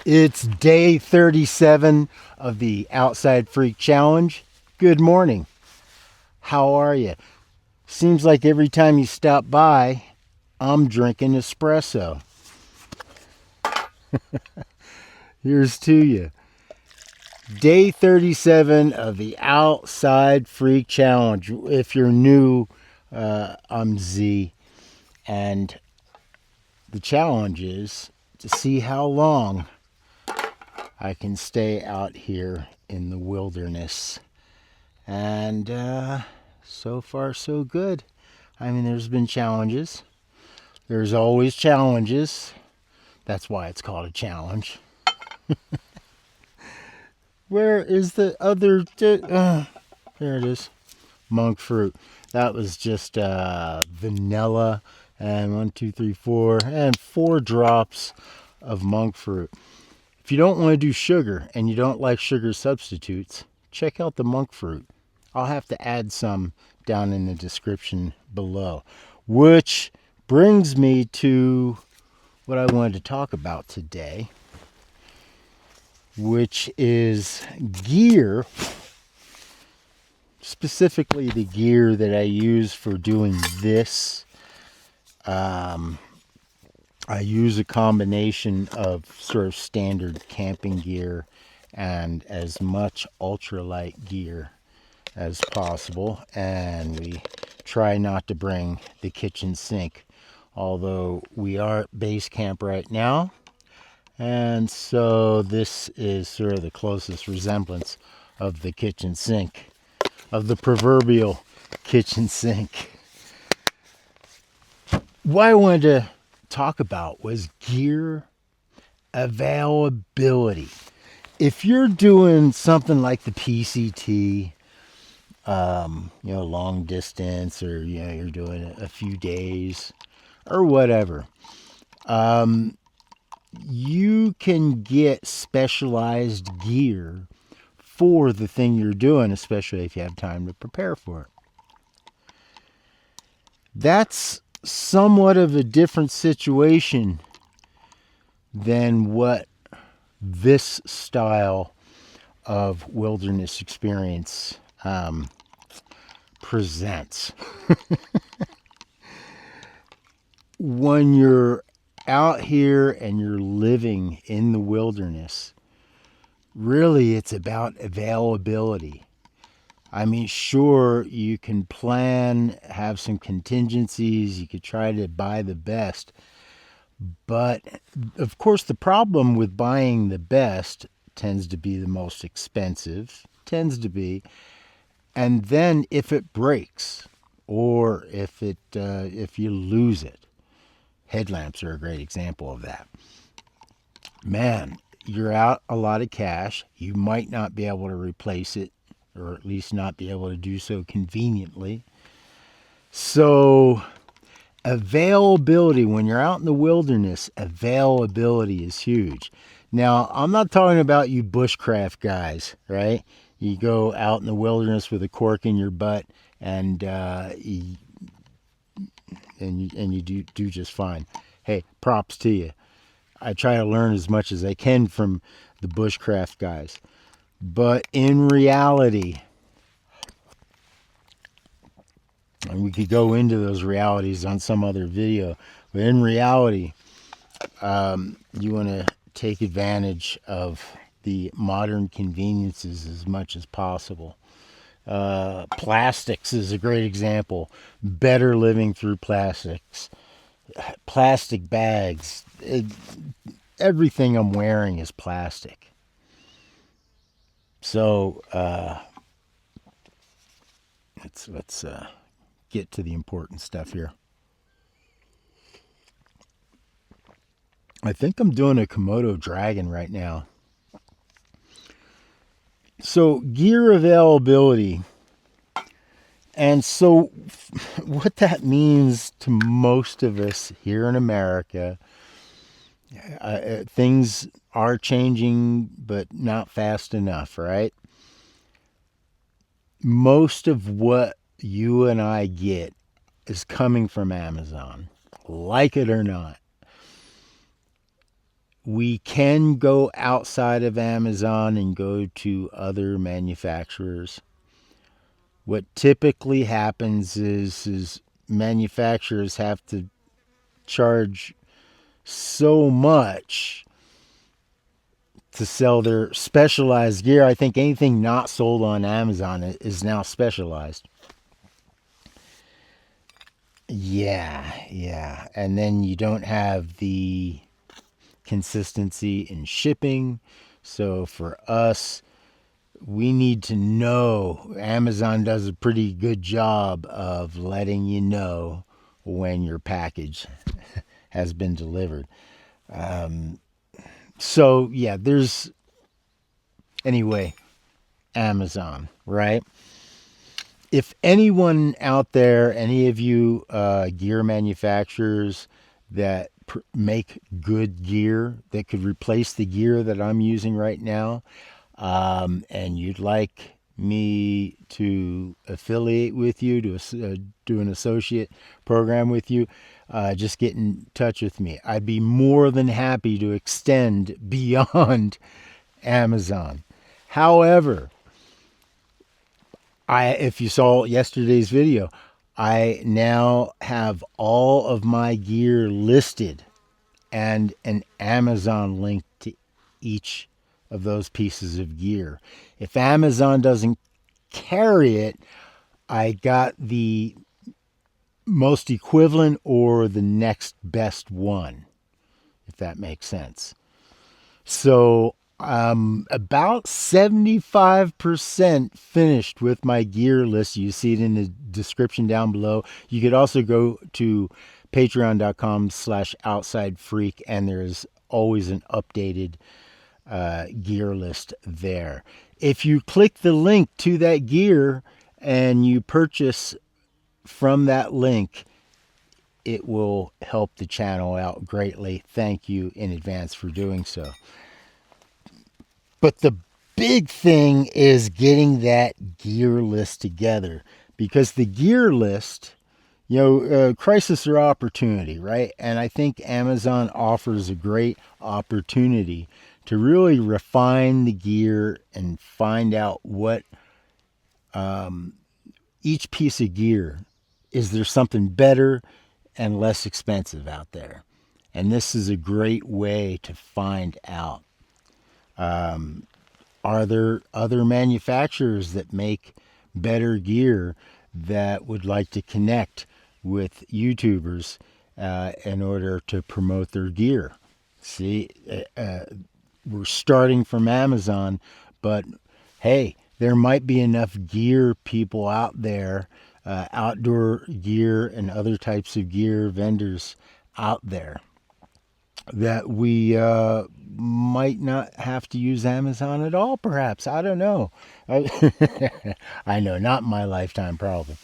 It's day 37 of the Outside Freak Challenge. Good morning. How are you? Seems like every time you stop by, I'm drinking espresso. Here's to you. Day 37 of the Outside Freak Challenge. If you're new, I'm Z. And the challenge is to see how long I can stay out here in the wilderness. And so far, so good. I mean, there's been challenges. There's always challenges. That's why it's called a challenge. Where is the other? There it is. Monk fruit. That was just vanilla and 1, 2, 3, 4, and 4 drops of monk fruit. If you don't want to do sugar and you don't like sugar substitutes, check out the monk fruit. I'll have to add some down in the description below. Which brings me to what I wanted to talk about today, which is gear, specifically the gear that I use for doing this. I use a combination of sort of standard camping gear and as much ultralight gear as possible, and we try not to bring the kitchen sink, although we are at base camp right now, and so this is sort of the closest resemblance of the kitchen sink, of the proverbial kitchen sink. What I wanted to talk about was gear availability. If you're doing something like the PCT, long distance, or you're doing a few days or whatever, you can get specialized gear for the thing you're doing, especially if you have time to prepare for it. That's somewhat of a different situation than what this style of wilderness experience presents. When you're out here and you're living in the wilderness, really it's about availability. I mean, sure, you can plan, have some contingencies, you could try to buy the best. But, of course, the problem with buying the best tends to be the most expensive, and then if it breaks, or if you lose it, headlamps are a great example of that. Man, you're out a lot of cash, you might not be able to replace it, or at least not be able to do so conveniently. So availability, when you're out in the wilderness, availability is huge. Now, I'm not talking about you bushcraft guys, right? You go out in the wilderness with a cork in your butt and you do just fine. Hey, props to you. I try to learn as much as I can from the bushcraft guys. But in reality, and we could go into those realities on some other video, but in reality, you want to take advantage of the modern conveniences as much as possible. Plastics is a great example. Better living through plastics. Plastic bags. Everything I'm wearing is plastic. So let's get to the important stuff here. I think I'm doing a Komodo dragon right now. So gear availability. And so what that means to most of us here in America, things are changing, but not fast enough, right? Most of what you and I get is coming from Amazon, like it or not. we can go outside of Amazon and go to other manufacturers. What typically happens is manufacturers have to charge so much to sell their specialized gear. I think anything not sold on Amazon is now specialized. Yeah. And then you don't have the consistency in shipping. So for us, we need to know. Amazon does a pretty good job of letting you know when your package has been delivered. So yeah, anyway, Amazon, right? If anyone out there, any of you gear manufacturers that make good gear that could replace the gear that I'm using right now, and you'd like me to affiliate with you, to do an associate program with you, just get in touch with me. I'd be more than happy to extend beyond Amazon. However, if you saw yesterday's video, I now have all of my gear listed and an Amazon link to each of those pieces of gear. If Amazon doesn't carry it, I got the most equivalent or the next best one, if that makes sense. So about 75% finished with my gear list. You see it in the description down below. You could also go to patreon.com/outsidefreak, and there's always an updated gear list there. If you click the link to that gear and you purchase from that link, it will help the channel out greatly. Thank you in advance for doing so. But the big thing is getting that gear list together, because the gear list, crisis or opportunity, right? And I think Amazon offers a great opportunity to really refine the gear and find out what each piece of gear, is there something better and less expensive out there? And this is a great way to find out. Are there other manufacturers that make better gear that would like to connect with YouTubers in order to promote their gear? See, we're starting from Amazon, but hey, there might be enough gear people out there, outdoor gear and other types of gear vendors out there, that we might not have to use Amazon at all, perhaps. I don't know. I know, not in my lifetime, probably.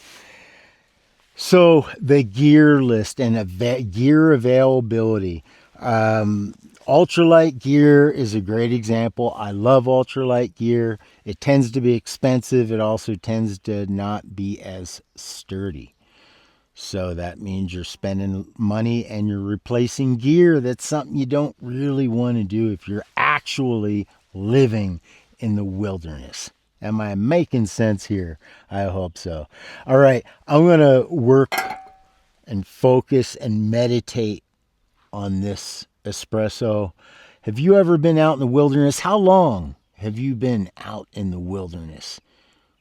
So the gear list and gear availability. Ultralight gear is a great example. I love ultralight gear. It tends to be expensive. It also tends to not be as sturdy. So that means you're spending money and you're replacing gear. That's something you don't really want to do if you're actually living in the wilderness. Am I making sense here? I hope so. All right, I'm going to work and focus and meditate on this espresso. Have you ever been out in the wilderness? How long have you been out in the wilderness?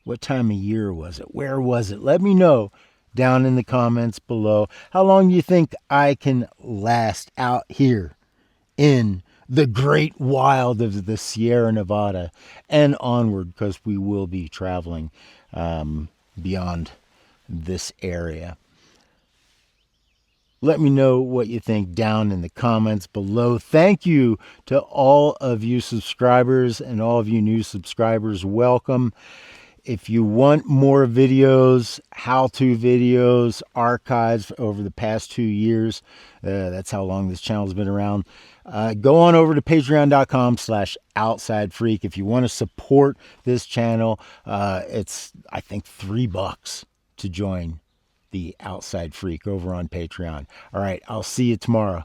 What time of year was it? Where was it? Let me know down in the comments below. How long do you think I can last out here in the great wild of the Sierra Nevada and onward, because we will be traveling beyond this area? Let me know what you think down in the comments below. Thank you to all of you subscribers and all of you new subscribers. Welcome. If you want more videos, how-to videos, archives over the past 2 years, that's how long this channel's been around, go on over to patreon.com/outsidefreak. If you want to support this channel, it's, I think, $3 to join the Outside Freak over on Patreon. All right, I'll see you tomorrow.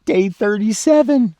Day 37.